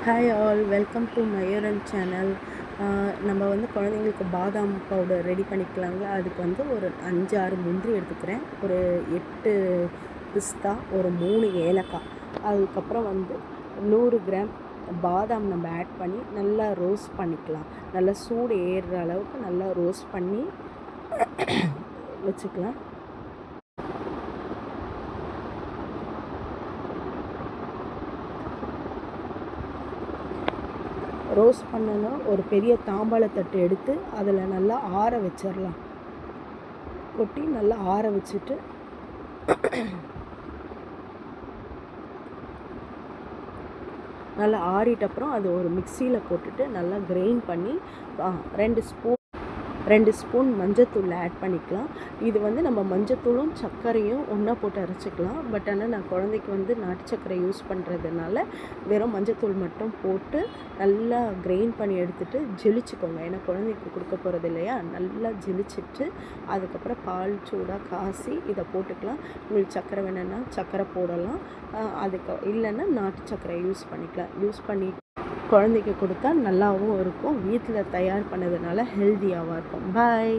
Hi all, welcome to Mayuran channel. நம்ம வந்து குழந்தைங்களுக்கு பாதாம் பவுடர் ரெடி பண்ணிக்கலாங்க. அதுக்கு வந்து ஒரு 5-6 முந்திரி எடுத்துக்கிறேன், ஒரு 8 பிஸ்தா, ஒரு 3 ஏலக்காய், அதுக்கப்புறம் வந்து 100 கிராம் பாதாம் நம்ம ஆட் பண்ணி நல்லா ரோஸ்ட் பண்ணிக்கலாம். நல்லா சூடு ஏறுற அளவுக்கு நல்லா ரோஸ்ட் பண்ணி வச்சுக்கலாம். ரோஸ்ட் பண்ணனா ஒரு பெரிய தாம்பாளத்தட்டு எடுத்து அதில் நல்லா ஆற வச்சிடலாம். கொட்டி நல்லா ஆற வச்சுட்டு நல்லா ஆறிட்டப்புறம் அது ஒரு மிக்சியில் போட்டுட்டு நல்லா கிரைண்ட் பண்ணி 2 ஸ்பூன் மஞ்சத்தூள் ஆட் பண்ணிக்கலாம். இது வந்து நம்ம மஞ்சத்தூளும் சர்க்கரையும் ஒன்றா போட்டு அரைச்சிக்கலாம். பட் ஆனால் நான் குழந்தைக்கு வந்து நாட்டு சர்க்கரை யூஸ் பண்ணுறதுனால வெறும் மஞ்சத்தூள் மட்டும் போட்டு நல்லா கிரைண்ட் பண்ணி எடுத்துகிட்டு ஜெலிச்சுக்கோங்க. ஏன்னா குழந்தைக்கு கொடுக்க போகிறது இல்லையா, நல்லா ஜெலிச்சிட்டு அதுக்கப்புறம் பால் சூடாக காசி இதை போட்டுக்கலாம். உங்களுக்கு சர்க்கரை வேணும்னா சர்க்கரை போடலாம், அதுக்கு இல்லைன்னா நாட்டு சர்க்கரை யூஸ் பண்ணிக்கலாம். யூஸ் பண்ணி குழந்தைக்கு கொடுத்தா நல்லாவும் இருக்கும். வீட்டில் தயார் பண்ணதுனால ஹெல்த்தியாகவும் இருக்கும். பாய்.